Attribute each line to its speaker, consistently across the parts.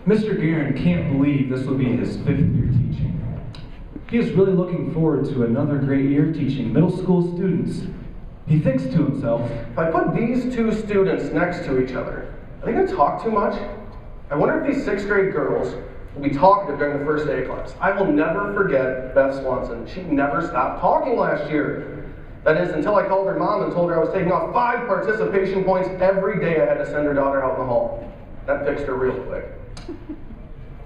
Speaker 1: Mr. Guerin can't believe this will be his 5th year teaching. He is really looking forward to another great year teaching middle school students. He thinks to himself,
Speaker 2: if I put these two students next to each other, are they going to talk too much? I wonder if these 6th grade girls will be talkative during the first day of class. I will never forget Beth Swanson. She never stopped talking last year. That is, until I called her mom and told her I was taking off 5 participation points every day I had to send her daughter out in the hall. That fixed her real quick.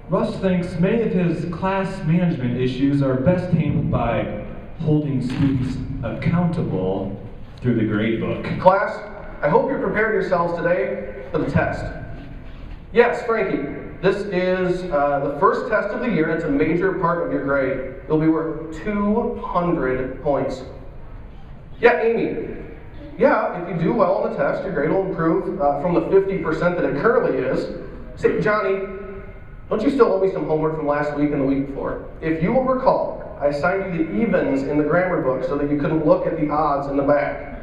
Speaker 1: Russ thinks many of his class management issues are best handled by holding students accountable through the grade book.
Speaker 2: Class, I hope you prepared yourselves today for the test. Yes, Frankie, this is the first test of the year, and it's a major part of your grade. It'll be worth 200 points. Yeah, Amy. Yeah, if you do well on the test, your grade will improve from the 50% that it currently is. Say, Johnny, don't you still owe me some homework from last week and the week before? If you will recall, I assigned you the evens in the grammar book so that you couldn't look at the odds in the back.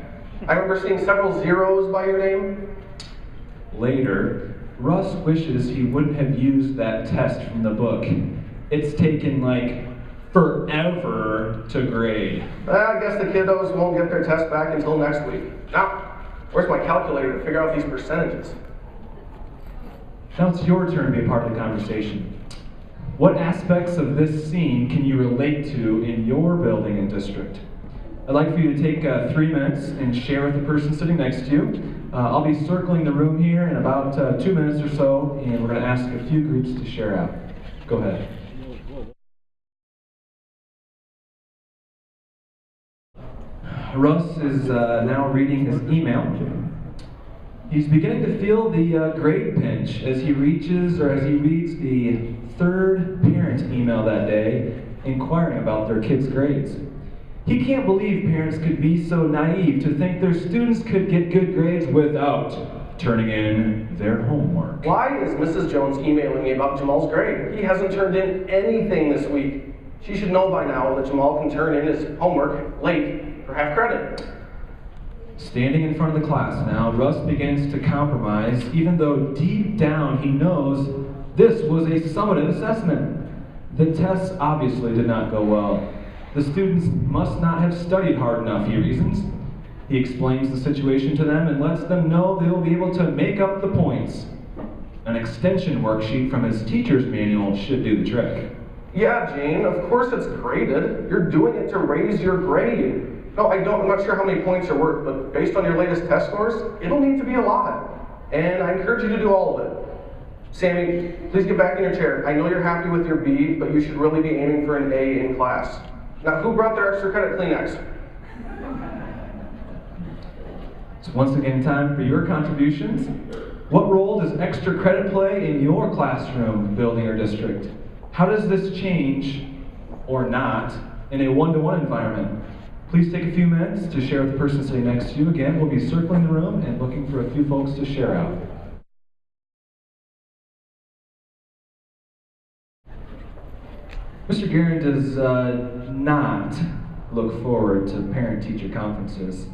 Speaker 2: I remember seeing several zeros by your name.
Speaker 1: Later, Russ wishes he wouldn't have used that test from the book. It's taken like forever to grade.
Speaker 2: I guess the kiddos won't get their test back until next week. Now, where's my calculator to figure out these percentages?
Speaker 1: Now it's your turn to be a part of the conversation. What aspects of this scene can you relate to in your building and district? I'd like for you to take 3 minutes and share with the person sitting next to you. I'll be circling the room here in about 2 minutes or so, and we're going to ask a few groups to share out. Go ahead. Russ is now reading his email. He's beginning to feel the grade pinch as he reads the 3rd parent email that day inquiring about their kids' grades. He can't believe parents could be so naive to think their students could get good grades without turning in their homework.
Speaker 2: Why is Mrs. Jones emailing me about Jamal's grade? He hasn't turned in anything this week. She should know by now that Jamal can turn in his homework late for half credit.
Speaker 1: Standing in front of the class now, Russ begins to compromise, even though deep down he knows this was a summative assessment. The tests obviously did not go well. The students must not have studied hard enough, he reasons. He explains the situation to them and lets them know they'll be able to make up the points. An extension worksheet from his teacher's manual should do the trick.
Speaker 2: Yeah, Jane, of course it's graded. You're doing it to raise your grade. No, I'm not sure how many points are worth, but based on your latest test scores, it'll need to be a lot. And I encourage you to do all of it. Sammy, please get back in your chair. I know you're happy with your B, but you should really be aiming for an A in class. Now, who brought their extra credit Kleenex?
Speaker 1: It's once again time for your contributions. What role does extra credit play in your classroom, building, or district? How does this change, or not, in a one-to-one environment? Please take a few minutes to share with the person sitting next to you. Again, we'll be circling the room and looking for a few folks to share out. Mr. Guerin does not look forward to parent-teacher conferences.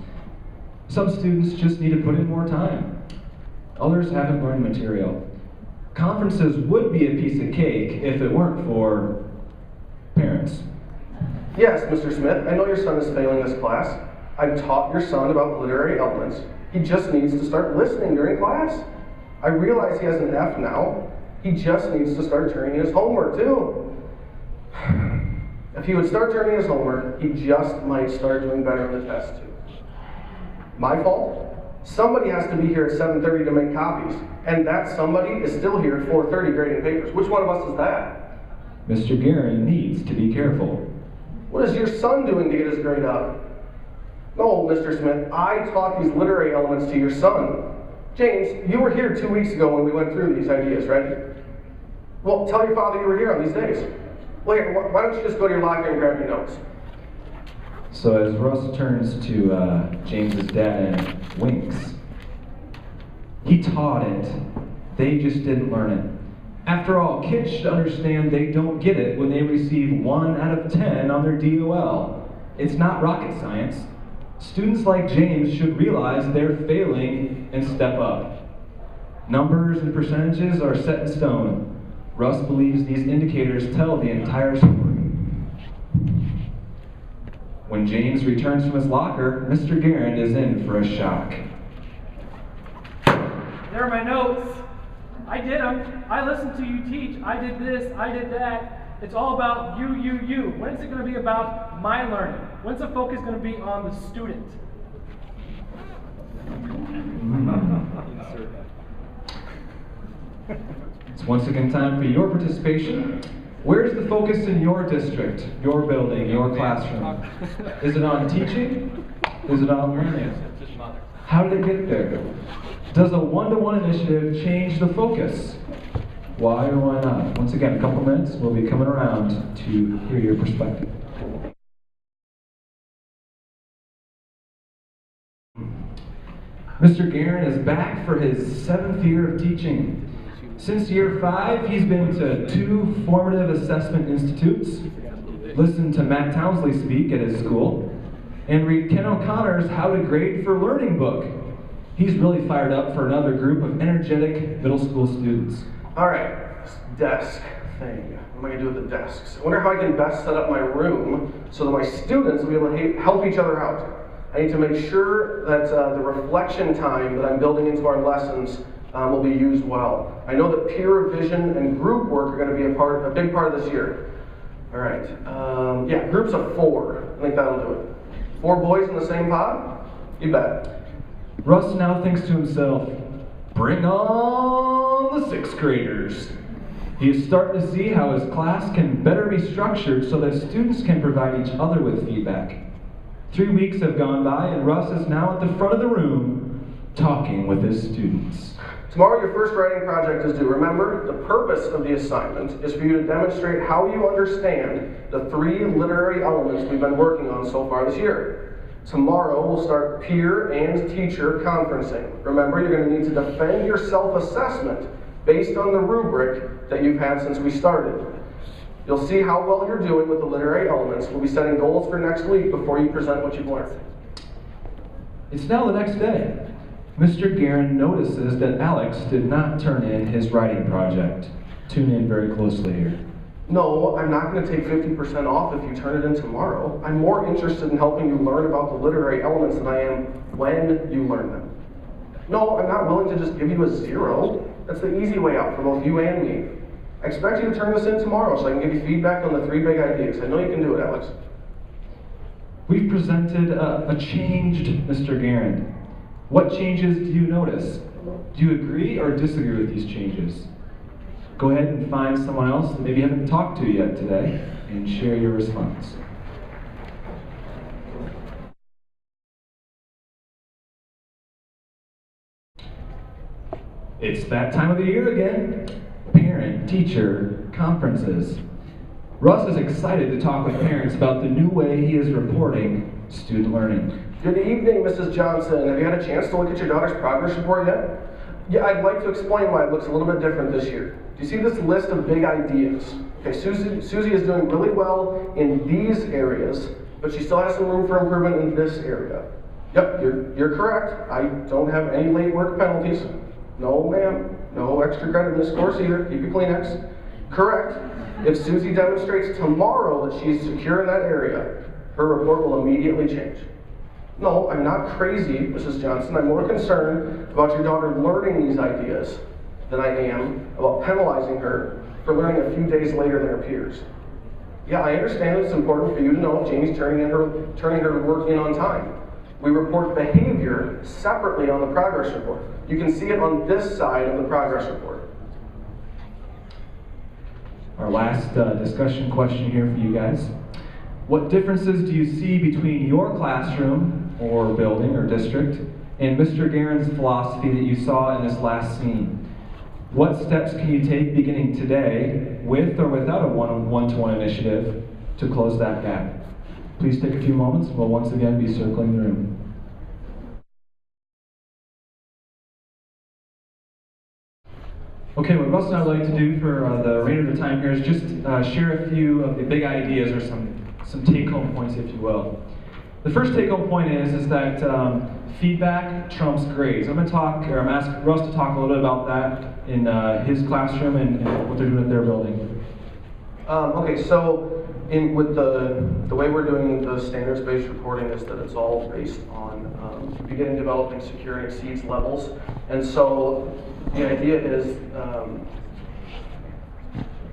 Speaker 1: Some students just need to put in more time. Others haven't learned material. Conferences would be a piece of cake if it weren't for parents.
Speaker 2: Yes, Mr. Smith, I know your son is failing this class. I've taught your son about literary elements. He just needs to start listening during class. I realize he has an F now. He just needs to start turning in his homework, too. If he would start turning in his homework, he just might start doing better on the test, too. My fault? Somebody has to be here at 7:30 to make copies, and that somebody is still here at 4:30 grading papers. Which one of us is that?
Speaker 1: Mr. Guerin needs to be careful.
Speaker 2: What is your son doing to get his grade up? No, Mr. Smith, I taught these literary elements to your son. James, you were here 2 weeks ago when we went through these ideas, right? Well, tell your father you were here on these days. Wait, why don't you just go to your locker and grab your notes?
Speaker 1: So as Russ turns to James's dad and winks, he taught it. They just didn't learn it. After all, kids should understand they don't get it when they receive 1 out of 10 on their DOL. It's not rocket science. Students like James should realize they're failing and step up. Numbers and percentages are set in stone. Russ believes these indicators tell the entire story. When James returns from his locker, Mr. Garand is in for a shock.
Speaker 3: There are my notes. I did them. I listened to you teach. I did this. I did that. It's all about you. When's it going to be about my learning? When's the focus going to be on the student?
Speaker 1: It's once again time for your participation. Where's the focus in your district, your building, your classroom? Is it on teaching? Is it on learning? How did it get there? Does a one-to-one initiative change the focus? Why or why not? Once again, a couple minutes, we'll be coming around to hear your perspective. Mr. Guerin is back for his 7th year of teaching. Since year 5, he's been to 2 formative assessment institutes, listened to Matt Townsley speak at his school, and read Ken O'Connor's How to Grade for Learning book. He's really fired up for another group of energetic middle school students.
Speaker 2: All right, this desk thing. What am I going to do with the desks? I wonder how I can best set up my room so that my students will be able to help each other out. I need to make sure that the reflection time that I'm building into our lessons will be used well. I know that peer revision and group work are going to be a big part of this year. All right, yeah, groups of 4. I think that'll do it. 4 boys in the same pod? You bet.
Speaker 1: Russ now thinks to himself, bring on the 6th graders. He is starting to see how his class can better be structured so that students can provide each other with feedback. 3 weeks have gone by and Russ is now at the front of the room talking with his students.
Speaker 2: Tomorrow your first writing project is due. Remember, the purpose of the assignment is for you to demonstrate how you understand the 3 literary elements we've been working on so far this year. Tomorrow we'll start peer and teacher conferencing. Remember, you're going to need to defend your self-assessment based on the rubric that you've had since we started. You'll see how well you're doing with the literary elements. We'll be setting goals for next week before you present what you've learned.
Speaker 1: It's now the next day. Mr. Guerin notices that Alex did not turn in his writing project. Tune in very closely here.
Speaker 2: No, I'm not going to take 50% off if you turn it in tomorrow. I'm more interested in helping you learn about the literary elements than I am when you learn them. No, I'm not willing to just give you a 0. That's the easy way out for both you and me. I expect you to turn this in tomorrow so I can give you feedback on the 3 big ideas. I know you can do it, Alex.
Speaker 1: We've presented a changed Mr. Guerin. What changes do you notice? Do you agree or disagree with these changes? Go ahead and find someone else that maybe you haven't talked to yet today and share your response. It's that time of the year again. Parent-teacher conferences. Russ is excited to talk with parents about the new way he is reporting student learning.
Speaker 2: Good evening, Mrs. Johnson. Have you had a chance to look at your daughter's progress report yet? Yeah, I'd like to explain why it looks a little bit different this year. Do you see this list of big ideas? Okay, Susie is doing really well in these areas, but she still has some room for improvement in this area. Yep, you're correct. I don't have any late work penalties. No, ma'am. No extra credit in this course either. Keep your Kleenex. Correct. If Susie demonstrates tomorrow that she's secure in that area, her report will immediately change. No, I'm not crazy, Mrs. Johnson. I'm more concerned about your daughter learning these ideas than I am about penalizing her for learning a few days later than her peers. Yeah, I understand it's important for you to know if Jamie's turning her work in on time. We report behavior separately on the progress report. You can see it on this side of the progress report.
Speaker 1: Our last discussion question here for you guys. What differences do you see between your classroom or building or district and Mr. Guerin's philosophy that you saw in this last scene? What steps can you take beginning today with or without a one-to-one initiative to close that gap? Please take a few moments. We'll once again be circling the room. Okay, what Russ and I would like to do for the remainder of the time here is just share a few of the big ideas or some take-home points, if you will. The first take-home point is that feedback trumps grades. I'm going to ask Russ to talk a little bit about that in his classroom and what they're doing at their building.
Speaker 2: Okay, so with the way we're doing the standards-based reporting is that it's all based on beginning, developing, secure, and exceeds levels. And so the idea is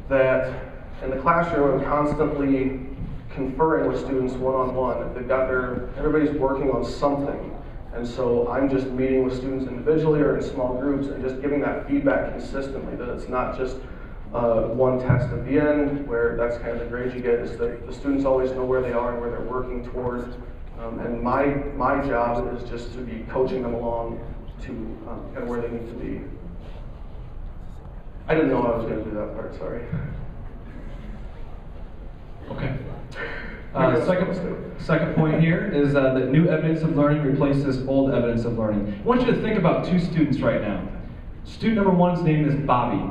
Speaker 2: that in the classroom, I'm constantly conferring with students one-on-one. If they've got everybody's working on something. And so I'm just meeting with students individually or in small groups and just giving that feedback consistently, that it's not just one test at the end where that's kind of the grade you get, is that the students always know where they are and where they're working toward. And my job is just to be coaching them along to kind of where they need to be. I didn't know I was going to do that part, sorry.
Speaker 1: Okay. Second point here is that new evidence of learning replaces old evidence of learning. I want you to think about two students right now. Student number one's name is Bobby.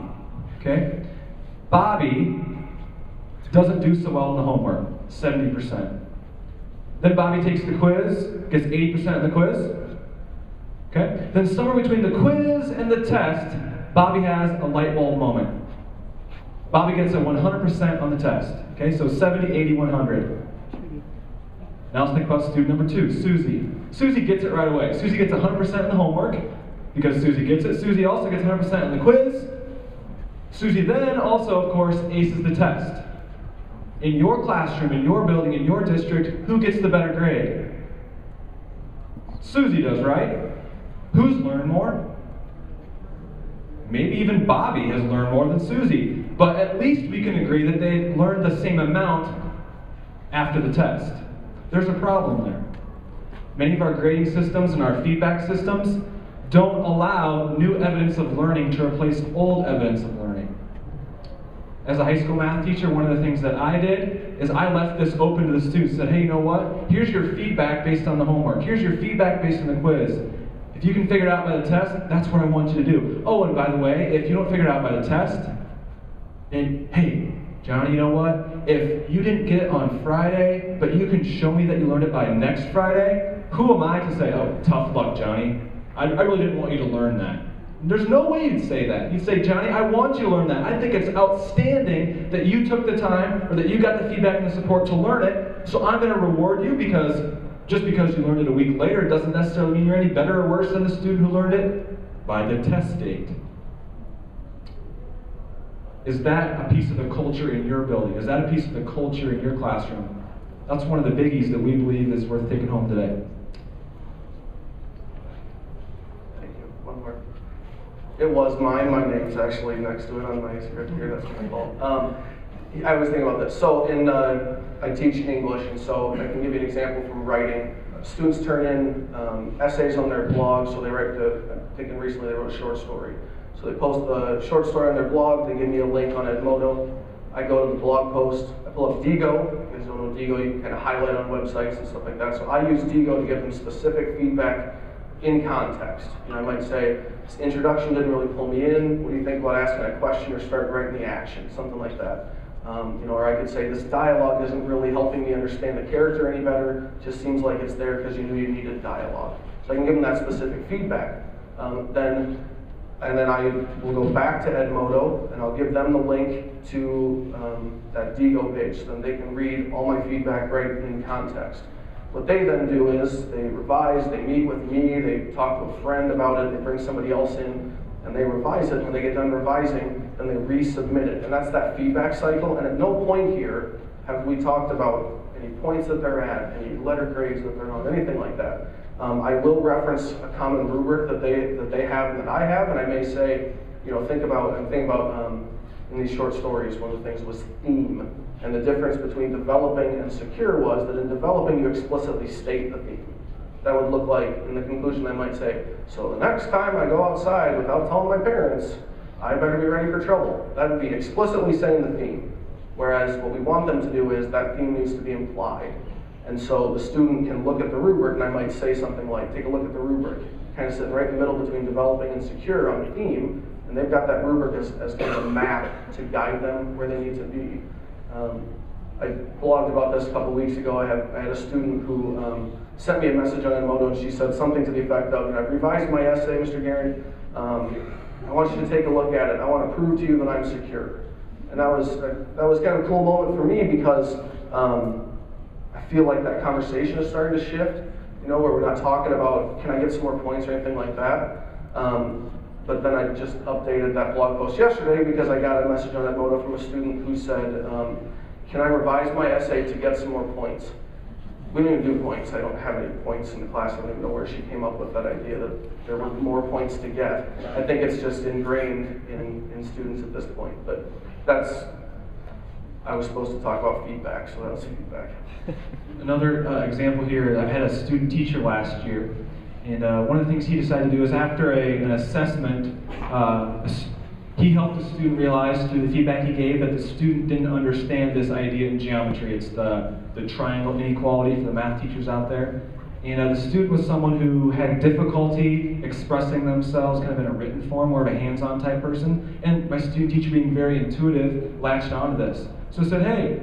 Speaker 1: Okay? Bobby doesn't do so well in the homework, 70%. Then Bobby takes the quiz, gets 80% in the quiz. Okay? Then somewhere between the quiz and the test, Bobby has a light bulb moment. Bobby gets a 100% on the test. Okay, so 70, 80, 100. Now let's think about student number two, Susie. Susie gets it right away. Susie gets 100% in the homework because Susie gets it. Susie also gets 100% in the quiz. Susie then also, of course, aces the test. In your classroom, in your building, in your district, who gets the better grade? Susie does, right? Who's learned more? Maybe even Bobby has learned more than Susie, but at least we can agree that they learned the same amount after the test. There's a problem there. Many of our grading systems and our feedback systems don't allow new evidence of learning to replace old evidence of learning. As a high school math teacher, one of the things that I did is I left this open to the students. Said, hey, you know what? Here's your feedback based on the homework. Here's your feedback based on the quiz. If you can figure it out by the test, that's what I want you to do. Oh, and by the way, if you don't figure it out by the test, then, hey, Johnny, you know what? If you didn't get it on Friday, but you can show me that you learned it by next Friday, who am I to say, oh, tough luck, Johnny? I really didn't want you to learn that. There's no way you'd say that. You'd say, Johnny, I want you to learn that. I think it's outstanding that you took the time or that you got the feedback and the support to learn it, so I'm going to reward you because just because you learned it a week later doesn't necessarily mean you're any better or worse than the student who learned it by the test date. Is that a piece of the culture in your building? Is that a piece of the culture in your classroom? That's one of the biggies that we believe is worth taking home today.
Speaker 2: Thank you. One more. It was mine. My name's actually next to it on my script here. That's my fault. I was thinking about this. So I teach English, and so I can give you an example from writing. Students turn in essays on their blog, so they write I'm thinking recently they wrote a short story. So they post the short story on their blog, they give me a link on Edmodo. I go to the blog post, I pull up Digo. If you guys don't know Digo, you can kind of highlight on websites and stuff like that. So I use Digo to give them specific feedback in context. You know, I might say, this introduction didn't really pull me in. What do you think about asking that question or start writing the action? Something like that. You know, or I could say, this dialogue isn't really helping me understand the character any better. It just seems like it's there because you knew you needed dialogue. So I can give them that specific feedback. And then I will go back to Edmodo, and I'll give them the link to that Digo page, so then they can read all my feedback right in context. What they then do is they revise, they meet with me, they talk to a friend about it, they bring somebody else in, and they revise it. When they get done revising, then they resubmit it. And that's that feedback cycle. And at no point here have we talked about any points that they're at, any letter grades that they're on, anything like that. I will reference a common rubric that they have and that I have, and I may say, you know, think about in these short stories, one of the things was theme. And the difference between developing and secure was that in developing you explicitly state the theme. That would look like, in the conclusion I might say, so the next time I go outside without telling my parents, I better be ready for trouble. That would be explicitly saying the theme. Whereas what we want them to do is that theme needs to be implied. And so the student can look at the rubric, and I might say something like, take a look at the rubric, kind of sitting right in the middle between developing and secure on the theme, and they've got that rubric as kind of a map to guide them where they need to be. I blogged about this a couple weeks ago. I had a student who sent me a message on Edmodo, and she said something to the effect of, I've revised my essay, Mr. Guerin. I want you to take a look at it. I want to prove to you that I'm secure. And that was kind of a cool moment for me because I feel like that conversation is starting to shift, where we're not talking about, can I get some more points or anything like that. But then I just updated that blog post yesterday because I got a message on Edmodo from a student who said, can I revise my essay to get some more points? We don't even do points. I don't have any points in the class. I don't even know where she came up with that idea that there were more points to get. I think it's just ingrained in students at this point. But I was supposed to talk about feedback, so that's feedback.
Speaker 1: Another example here, I had a student teacher last year, and one of the things he decided to do is after an assessment, he helped the student realize through the feedback he gave that the student didn't understand this idea in geometry. It's the triangle inequality for the math teachers out there. And the student was someone who had difficulty expressing themselves kind of in a written form, more of a hands-on type person. And my student teacher, being very intuitive, latched onto this. So I said, hey,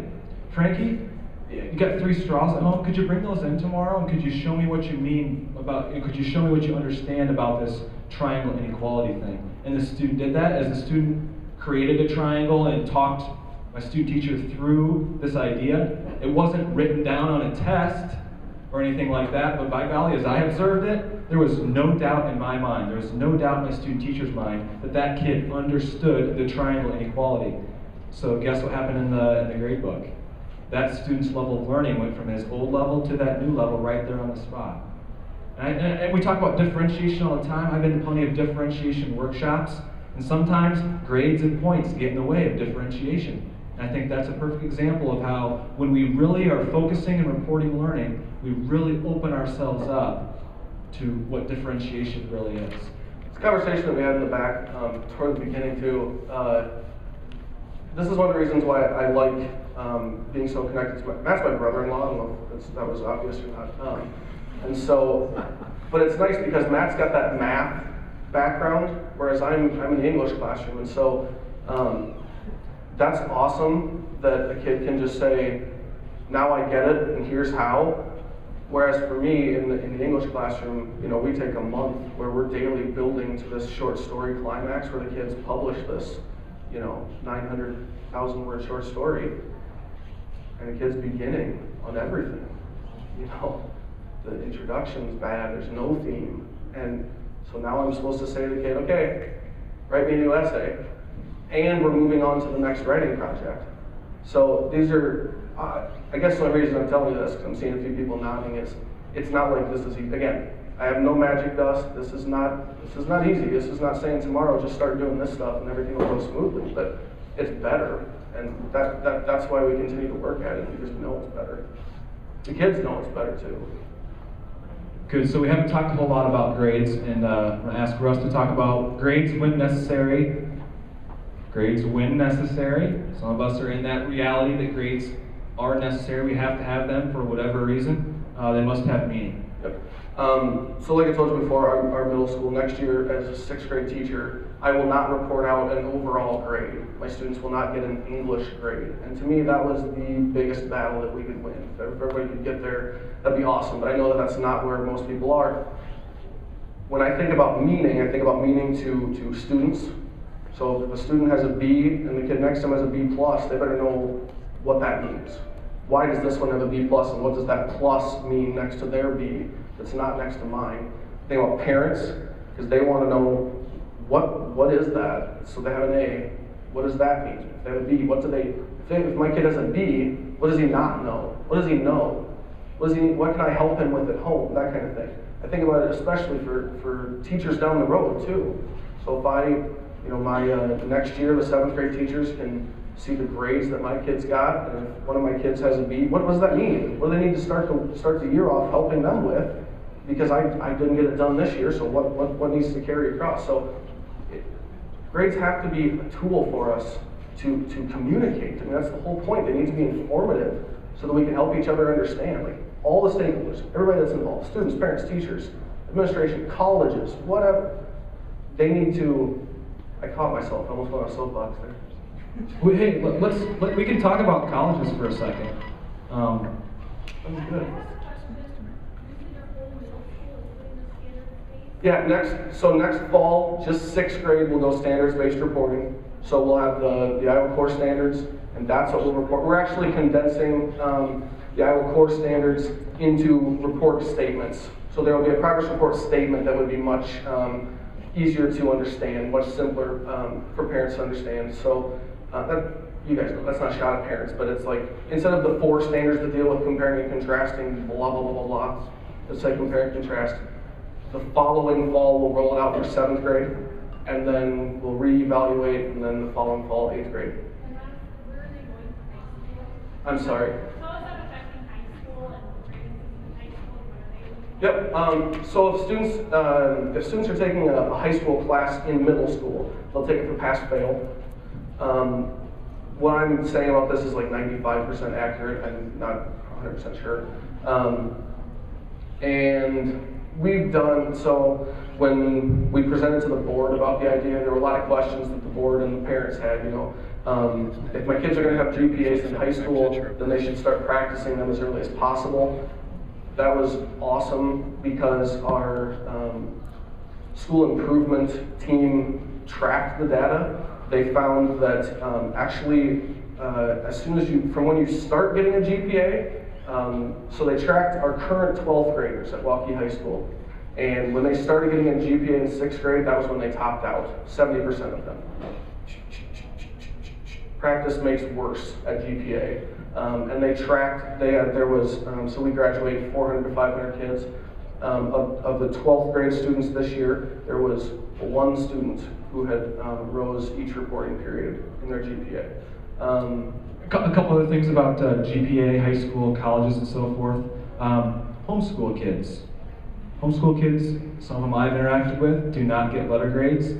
Speaker 1: Frankie, you got 3 straws at home. Could you bring those in tomorrow? And could you show me what you mean about, could you show me what you understand about this triangle inequality thing? And the student did that. As the student created a triangle and talked my student teacher through this idea, it wasn't written down on a test or anything like that, but by golly, as I observed it, there was no doubt in my mind, there was no doubt in my student teacher's mind that that kid understood the triangle inequality. So guess what happened in the grade book? That student's level of learning went from his old level to that new level right there on the spot. And we talk about differentiation all the time. I've been to plenty of differentiation workshops, and sometimes grades and points get in the way of differentiation. And I think that's a perfect example of how when we really are focusing and reporting learning, we really open ourselves up to what differentiation really is.
Speaker 2: It's a conversation that we had in the back toward the beginning too. This is one of the reasons why I like being so connected to Matt's my brother-in-law. I don't know if that was obvious or not. And so, but it's nice because Matt's got that math background, whereas I'm in the English classroom, and so that's awesome that a kid can just say, now I get it, and here's how. Whereas for me, in the English classroom, we take a month where we're daily building to this short story climax where the kids publish this, 900,000 word short story, and the kid's beginning on everything, The introduction's bad, there's no theme. And so now I'm supposed to say to the kid, okay, write me a new essay. And we're moving on to the next writing project. So these are, I guess the only reason I'm telling you this, because I'm seeing a few people nodding, is it's not like this is, again, I have no magic dust. This is not easy. This is not saying tomorrow just start doing this stuff and everything will go smoothly, but it's better. And that's why we continue to work at it, because we know it's better. The kids know it's better too.
Speaker 1: Good, so we haven't talked a whole lot about grades, and I'm going to ask Russ to talk about grades when necessary. Grades when necessary. Some of us are in that reality that grades are necessary. We have to have them for whatever reason. They must have meaning.
Speaker 2: Yep. So like I told you before, our middle school, next year as a 6th grade teacher, I will not report out an overall grade. My students will not get an English grade. And to me, that was the biggest battle that we could win. If everybody could get there, that'd be awesome. But I know that that's not where most people are. When I think about meaning, I think about meaning to students. So if a student has a B and the kid next to him has a B+, they better know what that means. Why does this one have a B+, and what does that plus mean next to their B that's not next to mine? Think about parents, because they want to know what is that? So they have an A, what does that mean? If they have a B, if my kid has a B, what does he not know? What does he know? What can I help him with at home? That kind of thing. I think about it especially for teachers down the road too. So if my next year, the 7th grade teachers can see the grades that my kids got, and if one of my kids has a B, what does that mean? What do they need to start the year off helping them with? Because I didn't get it done this year, so what needs to carry across? So grades have to be a tool for us to communicate. I mean, that's the whole point. They need to be informative so that we can help each other understand. Like all the stakeholders, everybody that's involved, students, parents, teachers, administration, colleges, whatever, they need to, I caught myself, I almost went on a soapbox there.
Speaker 1: Hey, we can talk about colleges for a second.
Speaker 2: That's good. Yeah, next fall, just 6th grade will go standards-based reporting. So we'll have the Iowa core standards, and that's what we'll report. We're actually condensing the Iowa core standards into report statements. So there will be a progress report statement that would be much easier to understand, much simpler for parents to understand. So you guys know, that's not a shot at parents, but it's like, instead of the 4 standards that deal with comparing and contrasting, blah, blah, blah, blah, blah, let's say compare and contrast. The following fall, we'll roll it out for 7th grade, and then we'll reevaluate, and then the following fall, 8th grade. I'm sorry. Yep. So if students are taking a high school class in middle school, they'll take it for pass-fail. What I'm saying about this is like 95% accurate. I'm not 100% sure. And we've done, so when we presented to the board about the idea, there were a lot of questions that the board and the parents had, you know. If my kids are going to have GPAs in high school, then they should start practicing them as early as possible. That was awesome because our school improvement team tracked the data. They found that actually, as soon as from when you start getting a GPA, so they tracked our current 12th graders at Waukee High School. And when they started getting a GPA in 6th grade, that was when they topped out, 70% of them. Practice makes worse at GPA. And they tracked, so we graduated 400 to 500 kids. Of the 12th grade students this year, there was 1 student who had rose each reporting period in their GPA.
Speaker 1: A couple other things about GPA, high school, colleges, and so forth. Homeschool kids. Homeschool kids, some of them I've interacted with, do not get letter grades,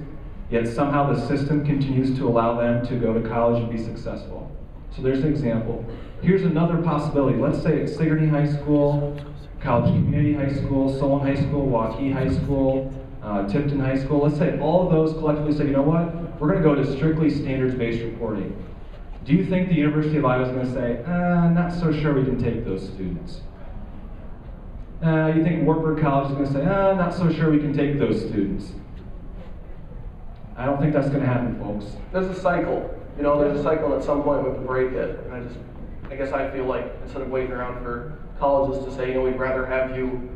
Speaker 1: yet somehow the system continues to allow them to go to college and be successful. So there's an example. Here's another possibility. Let's say it's Sigourney High School, College Community High School, Solon High School, Waukee High School, Tipton High School. Let's say all of those collectively say, you know what, we're going to go to strictly standards-based reporting. Do you think the University of Iowa is going to say, not so sure we can take those students? You think Wartburg College is going to say, not so sure we can take those students? I don't think that's going to happen, folks.
Speaker 2: There's a cycle. You know, there's a cycle, and at some point we have to break it. And I guess I feel like instead of waiting around for colleges to say, you know, we'd rather have you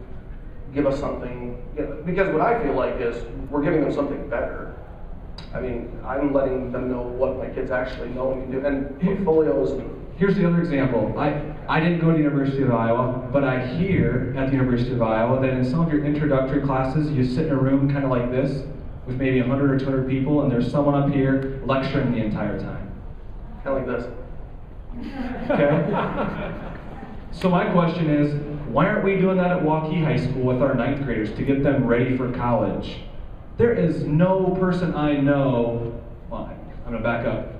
Speaker 2: give us something, because what I feel like is we're giving them something better. I mean, I'm letting them know what my kids actually know and can do, and portfolios.
Speaker 1: Here's the other example. I didn't go to the University of Iowa, but I hear at the University of Iowa that in some of your introductory classes, you sit in a room kind of like this, with maybe 100 or 200 people, and there's someone up here lecturing the entire time.
Speaker 2: Kind of like this.
Speaker 1: Okay? So my question is, why aren't we doing that at Waukee High School with our 9th graders to get them ready for college? There is no person I know, well, I'm going to back up.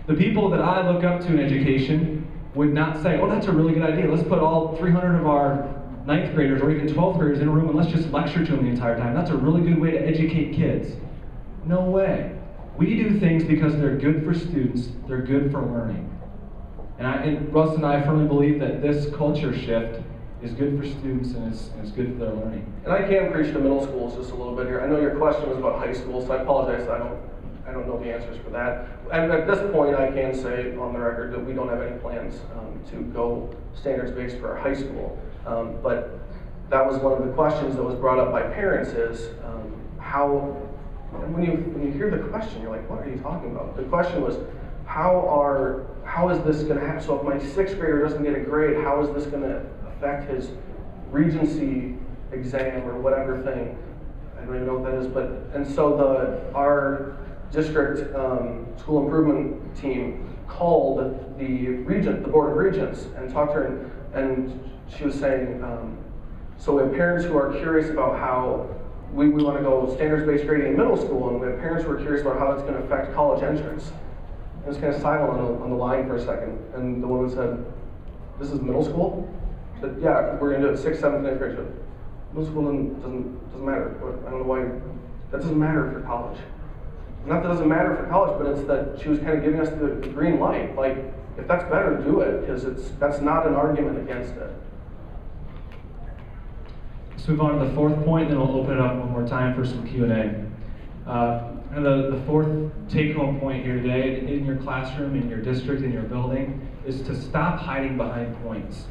Speaker 1: The people that I look up to in education would not say, oh, that's a really good idea. Let's put all 300 of our 9th graders or even 12th graders in a room and let's just lecture to them the entire time. That's a really good way to educate kids. No way. We do things because they're good for students, they're good for learning. And Russ and I firmly believe that this culture shift is good for students and it's good for their learning.
Speaker 2: And I can preach to middle schools just a little bit here. I know your question was about high school, so I apologize that I don't know the answers for that. And at this point, I can say on the record that we don't have any plans to go standards-based for our high school. But that was one of the questions that was brought up by parents is how, when you hear the question, you're like, what are you talking about? The question was, how is this going to happen? So if my 6th grader doesn't get a grade, how is this going to affect his Regency exam or whatever thing? I don't even know what that is, and so our district school improvement team called the board of regents and talked to her, and she was saying, so we have parents who are curious about how we want to go standards-based grading in middle school, and we have parents who are curious about how it's going to affect college entrance. It was kind of silent on the line for a second, and the woman said, "This is middle school?" I said, "Yeah, we're going to do it 6th, 7th, 8th grade." She said, "Middle school doesn't matter. I don't know why. That doesn't matter for college." Not that it doesn't matter for college, but it's that she was kind of giving us the green light. Like, if that's better, do it, because that's not an argument against it.
Speaker 1: Let's move on to the fourth point, then we'll open it up one more time for some Q&A. And the fourth take-home point here today, in your classroom, in your district, in your building, is to stop hiding behind points.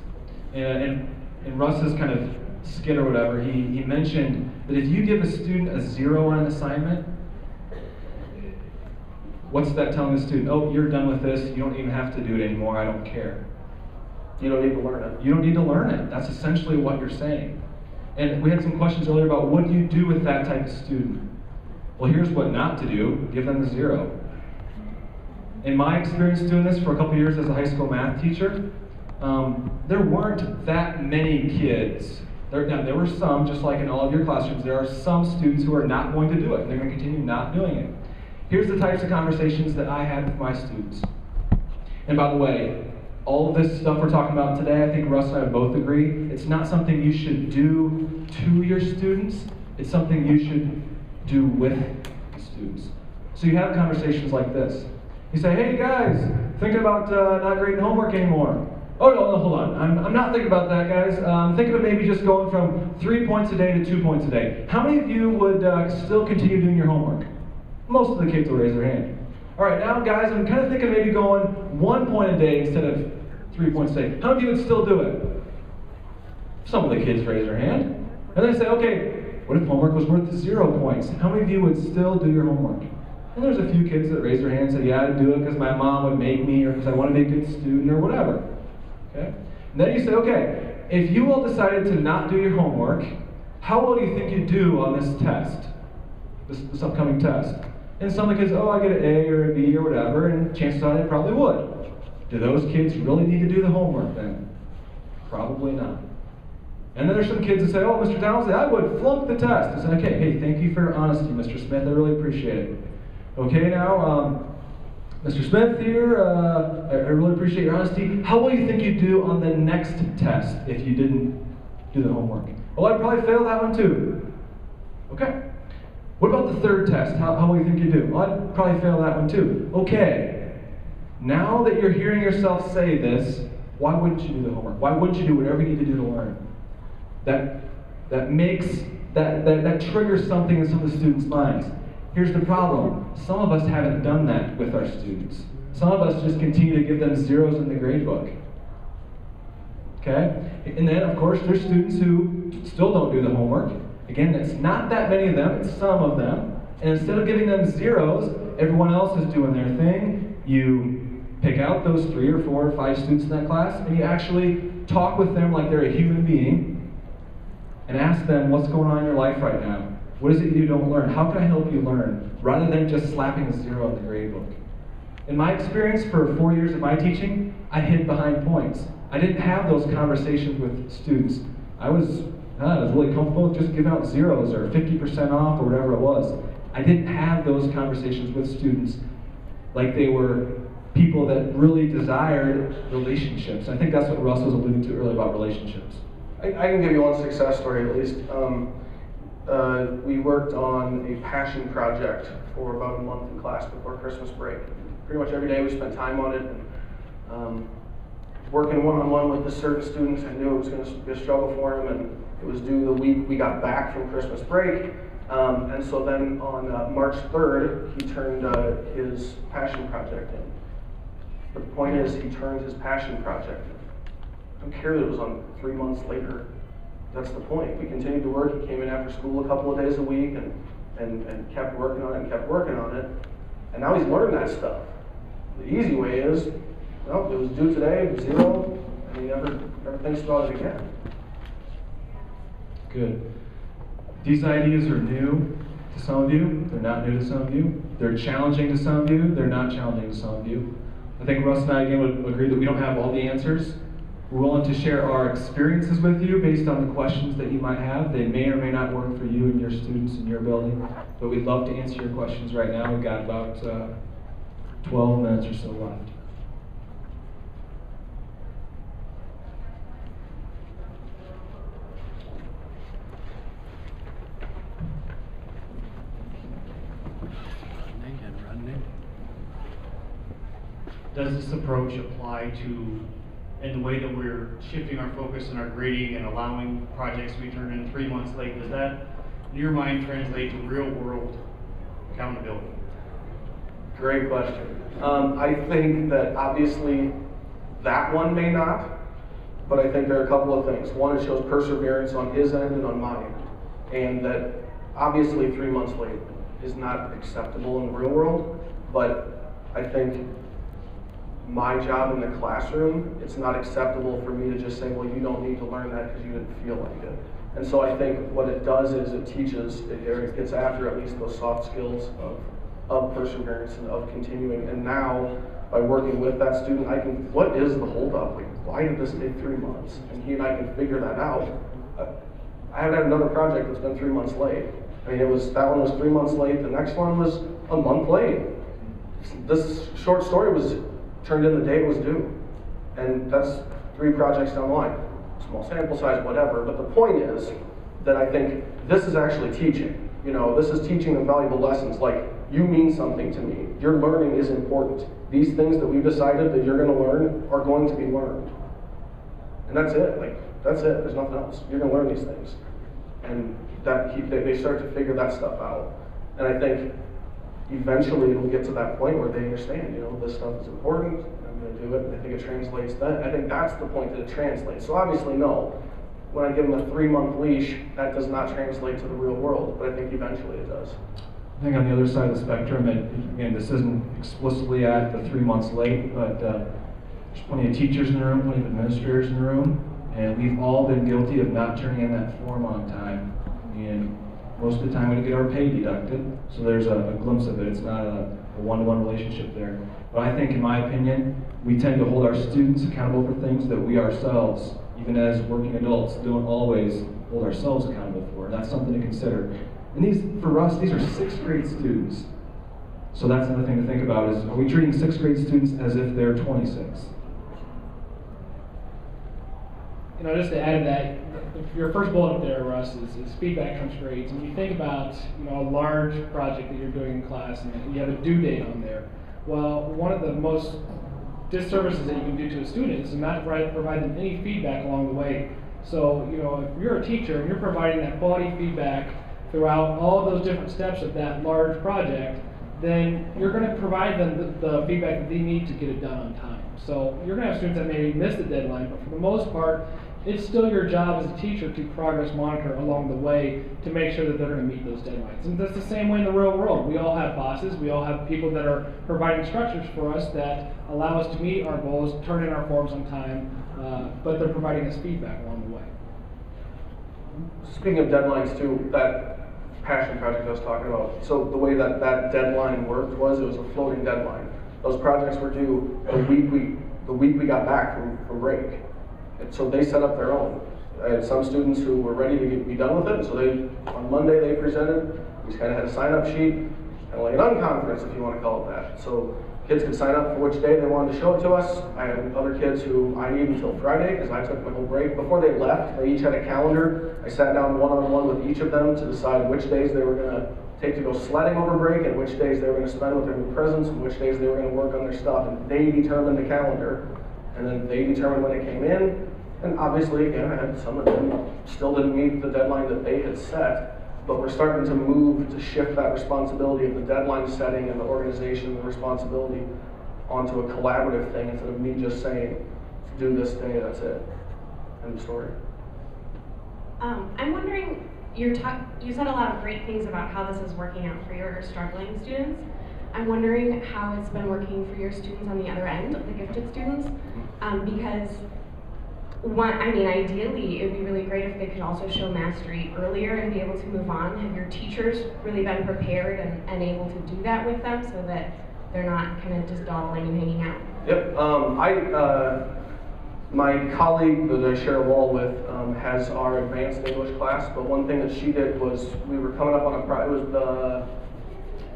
Speaker 1: And in Russ's kind of skit or whatever, he mentioned that if you give a student a 0 on an assignment, what's that telling the student? Oh, you're done with this, you don't even have to do it anymore, I don't care.
Speaker 2: You don't need to learn it.
Speaker 1: You don't need to learn it. That's essentially what you're saying. And we had some questions earlier about what do you do with that type of student? Well, here's what not to do. Give them a 0. In my experience doing this for a couple years as a high school math teacher, there weren't that many kids. There were some, just like in all of your classrooms, there are some students who are not going to do it, and they're going to continue not doing it. Here's the types of conversations that I had with my students. And by the way, all of this stuff we're talking about today, I think Russ and I both agree, it's not something you should do to your students, it's something you should do with the students. So you have conversations like this. You say, hey guys, thinking about not grading homework anymore. Oh no, hold on, I'm not thinking about that, guys. I'm thinking of maybe just going from 3 points a day to 2 points a day. How many of you would still continue doing your homework? Most of the kids will raise their hand. All right, now guys, I'm kind of thinking maybe going 1 point a day instead of 3 points a day. How many of you would still do it? Some of the kids raise their hand. And they say, okay, what if homework was worth 0 points? How many of you would still do your homework? And there's a few kids that raise their hand and say, yeah, I'd do it because my mom would make me, or because I want to be a good student, or whatever. Okay? And then you say, okay, if you all decided to not do your homework, how well do you think you'd do on this test, this upcoming test? And some of the kids, oh, I get an A or a B or whatever, and chances are they probably would. Do those kids really need to do the homework then? Probably not. And then there's some kids that say, oh, Mr. Townsley, I would flunk the test. I say, okay, hey, thank you for your honesty, Mr. Smith, I really appreciate it. Okay, now, Mr. Smith here, I really appreciate your honesty. How well do you think you'd do on the next test if you didn't do the homework? Well, I'd probably fail that one too. Okay. What about the third test? How well do you think you'd do? Well, I'd probably fail that one too. Okay. Now that you're hearing yourself say this, why wouldn't you do the homework? Why wouldn't you do whatever you need to do to learn? That triggers something in some of the students' minds. Here's the problem. Some of us haven't done that with our students. Some of us just continue to give them 0s in the grade book. Okay? And then, of course, there's students who still don't do the homework. Again, it's not that many of them, it's some of them. And instead of giving them 0s, everyone else is doing their thing. You pick out those 3 or 4 or 5 students in that class, and you actually talk with them like they're a human being, and ask them what's going on in your life right now. What is it you don't learn? How can I help you learn? Rather than just slapping a 0 on the grade book. In my experience, for 4 years of my teaching, I hid behind points. I didn't have those conversations with students. I was really comfortable with just giving out 0s or 50% off or whatever it was. I didn't have those conversations with students like they were people that really desired relationships. I think that's what Russ was alluding to earlier about relationships.
Speaker 2: I can give you one success story at least. We worked on a passion project for about a month in class before Christmas break. Pretty much every day we spent time on it, and working one-on-one with the certain students. I knew it was going to be a struggle for them, and it was due the week we got back from Christmas break. And so then on March 3rd, he turned his passion project in. But the point is, he turned his passion project in. I don't care that it was on 3 months later. That's the point. We continued to work. He came in after school a couple of days a week and kept working on it and kept working on it. And now he's learned that stuff. The easy way is, well, it was due today, 0, and he never thinks about it again.
Speaker 1: Good. These ideas are new to some of you. They're not new to some of you. They're challenging to some of you. They're not challenging to some of you. I think Russ and I, again, would agree that we don't have all the answers. We're willing to share our experiences with you based on the questions that you might have. They may or may not work for you and your students in your building, but we'd love to answer your questions right now. We've got about 12 minutes or so left.
Speaker 4: does this approach apply to, in the way that we're shifting our focus and our grading and allowing projects to be turned in 3 months late? Does that, in your mind, translate to real world accountability?
Speaker 2: Great question. I think that obviously that one may not, but I think there are a couple of things. One, it shows perseverance on his end and on my end, and that obviously 3 months late is not acceptable in the real world, but I think my job in the classroom, it's not acceptable for me to just say, well, you don't need to learn that because you didn't feel like it. And so I think what it does is it teaches, it gets after at least those soft skills of perseverance and of continuing. And now, by working with that student, I can, what is the holdup? Like, why did this take 3 months? And he and I can figure that out. I haven't had another project that's been 3 months late. I mean, that one was 3 months late, the next one was a month late. This short story was turned in the day it was due. And that's 3 projects down the line. Small sample size, whatever, but the point is that I think this is actually teaching. You know, this is teaching them valuable lessons, like, you mean something to me. Your learning is important. These things that we've decided that you're going to learn are going to be learned. And that's it, like, that's it, there's nothing else. You're going to learn these things. And they start to figure that stuff out. And I think eventually it'll get to that point where they understand, you know, this stuff is important, I'm going to do it, and I think it translates then. I think that's the point that it translates. So obviously, no, when I give them a 3-month leash, that does not translate to the real world, but I think eventually it does.
Speaker 1: I think on the other side of the spectrum, and again, this isn't explicitly at the 3 months late, but there's plenty of teachers in the room, plenty of administrators in the room, and we've all been guilty of not turning in that form on time. And most of the time we get our pay deducted, so there's a glimpse of it. It's not a one-to-one relationship there. But I think, in my opinion, we tend to hold our students accountable for things that we ourselves, even as working adults, don't always hold ourselves accountable for. And that's something to consider. And for us, these are 6th grade students. So that's another thing to think about is, are we treating 6th grade students as if they're 26?
Speaker 3: You know, just to add to that, your first bullet up there, Russ, is feedback trumps grades. And you think about, you know, a large project that you're doing in class and you have a due date on there. Well, one of the most disservices that you can do to a student is not provide them any feedback along the way. So, you know, if you're a teacher and you're providing that quality feedback throughout all those different steps of that large project, then you're going to provide them the feedback that they need to get it done on time. So you're going to have students that maybe miss the deadline, but for the most part, it's still your job as a teacher to progress monitor along the way to make sure that they're going to meet those deadlines. And that's the same way in the real world. We all have bosses, we all have people that are providing structures for us that allow us to meet our goals, turn in our forms on time, but they're providing us feedback along the way.
Speaker 2: Speaking of deadlines too, that passion project I was talking about, so the way that deadline worked was it was a floating deadline. Those projects were due the week we got back from break. And so they set up their own. I had some students who were ready to be done with it, so on Monday they presented. We kind of had a sign-up sheet, kind of like an unconference if you want to call it that. So kids could sign up for which day they wanted to show it to us. I had other kids who I need until Friday because I took my whole break. Before they left, they each had a calendar. I sat down one-on-one with each of them to decide which days they were going to take to go sledding over break and which days they were going to spend with their new presents and which days they were going to work on their stuff. And they determined the calendar. And then they determined when it came in. And obviously, again, I had some of them still didn't meet the deadline that they had set, but we're starting to move to shift that responsibility of the deadline setting and the organization, the responsibility onto a collaborative thing instead of me just saying, do this day, that's it. End of story.
Speaker 5: I'm wondering, you said a lot of great things about how this is working out for your struggling students. I'm wondering how it's been working for your students on the other end, the gifted students, because ideally, it would be really great if they could also show mastery earlier and be able to move on. Have your teachers really been prepared and able to do that with them so that they're not kind of just dawdling and hanging out?
Speaker 2: Yep. My colleague that I share a wall with has our advanced English class, but one thing that she did was we were coming up on a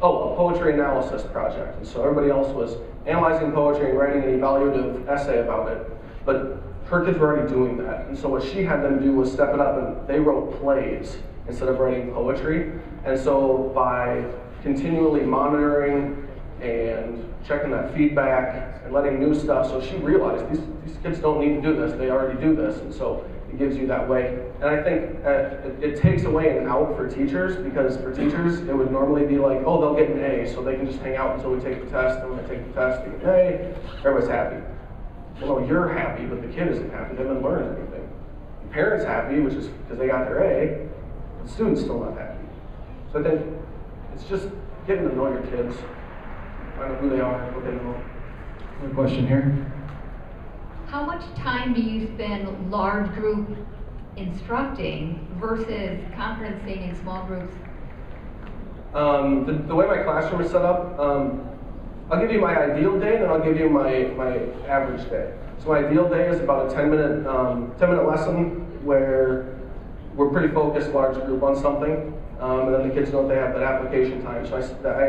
Speaker 2: poetry analysis project. And so everybody else was analyzing poetry and writing an evaluative essay about it. But her kids were already doing that. And so what she had them do was step it up, and they wrote plays instead of writing poetry. And so by continually monitoring and checking that feedback and letting new stuff. So she realized these kids don't need to do this, they already do this, and so it gives you that way. And I think it takes away an out for teachers, because for teachers it would normally be like, oh, they'll get an A, so they can just hang out until we take the test, and when they take the test, they get an A, everybody's happy. Well, no, you're happy, but the kid isn't happy, they haven't learned anything. The parent's happy, which is because they got their A, but the student's still not happy. So I think it's just getting to know your kids, find out who they are, what they know.
Speaker 1: One question here.
Speaker 6: How much time do you spend large group instructing versus conferencing in small groups?
Speaker 2: The way my classroom is set up, I'll give you my ideal day, and then I'll give you my average day. So my ideal day is about a 10-minute lesson where we're pretty focused, large group, on something, and then the kids know they have that application time. So I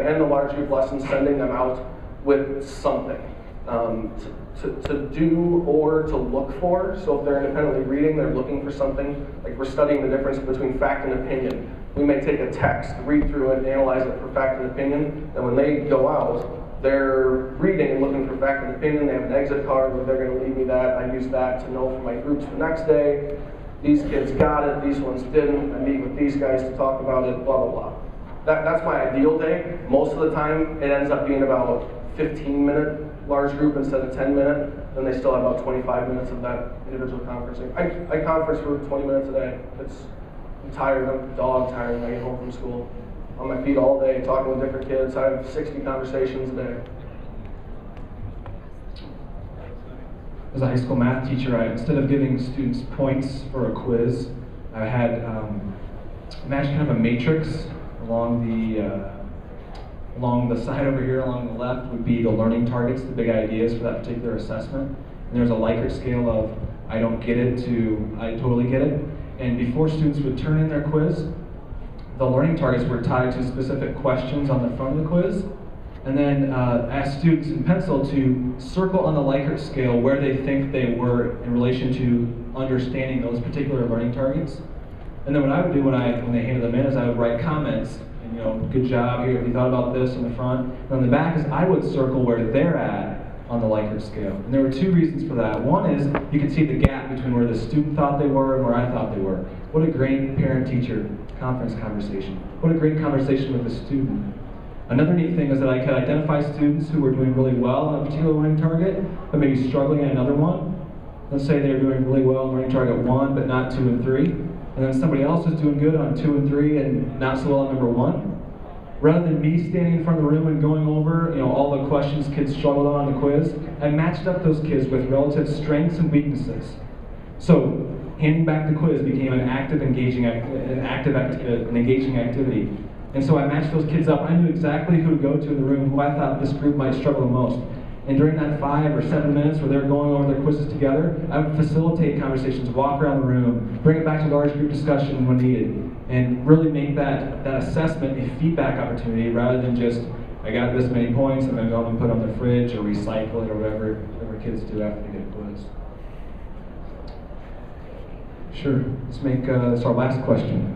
Speaker 2: end the large group lesson sending them out with something to do or to look for. So if they're independently reading, they're looking for something. Like we're studying the difference between fact and opinion. We may take a text, read through it, analyze it for fact and opinion, and when they go out, they're reading and looking for fact and opinion. They have an exit card where they're going to leave me that. I use that to know for my groups the next day. These kids got it, these ones didn't. I meet with these guys to talk about it, blah, blah, blah. That's my ideal day. Most of the time, it ends up being about a 15-minute large group instead of 10-minute. Then they still have about 25 minutes of that individual conferencing. I conference for 20 minutes a day. I'm tired, I'm dog tired when I get home from school. On my feet all day, talking with different kids. I have 60 conversations a day.
Speaker 1: As a high school math teacher, instead of giving students points for a quiz, I had imagine kind of a matrix along the side over here, along the left would be the learning targets, the big ideas for that particular assessment. And there's a Likert scale of I don't get it to I totally get it. And before students would turn in their quiz, the learning targets were tied to specific questions on the front of the quiz. And then ask students in pencil to circle on the Likert scale where they think they were in relation to understanding those particular learning targets. And then what I would do when they handed them in is I would write comments, and good job here, if you thought about this on the front. And on the back is I would circle where they're at on the Likert scale. And there were two reasons for that. One is you can see the gap between where the student thought they were and where I thought they were. What a great parent-teacher conference conversation. What a great conversation with the student. Another neat thing is that I could identify students who were doing really well on a particular learning target, but maybe struggling in another one. Let's say they're doing really well on learning target 1, but not 2 and 3. And then somebody else is doing good on 2 and 3 and not so well on number 1. Rather than me standing in front of the room and going over all the questions kids struggled on the quiz, I matched up those kids with relative strengths and weaknesses. So handing back the quiz became an active, engaging activity. And so I matched those kids up. I knew exactly who to go to in the room, who I thought this group might struggle the most. And during that 5 or 7 minutes where they're going over their quizzes together, I would facilitate conversations, walk around the room, bring it back to large group discussion when needed, and really make that assessment a feedback opportunity rather than just, I got this many points, I'm going to go and put it on the fridge or recycle it or whatever kids do after they get a quiz. Sure, let's make this our last question.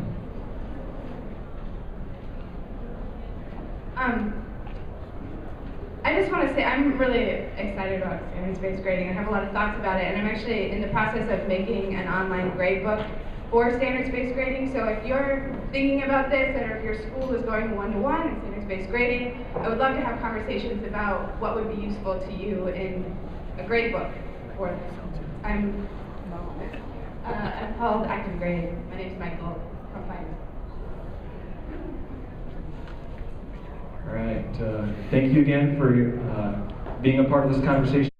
Speaker 7: I just want to say I'm really excited about standards-based grading. I have a lot of thoughts about it, and I'm actually in the process of making an online grade book for standards-based grading. So if you're thinking about this, or if your school is going one-to-one in standards-based grading, I would love to have conversations about what would be useful to you in a grade book for this. I'm called Active Grading. My name's Michael. Come find me.
Speaker 1: All right. Thank you again for being a part of this conversation.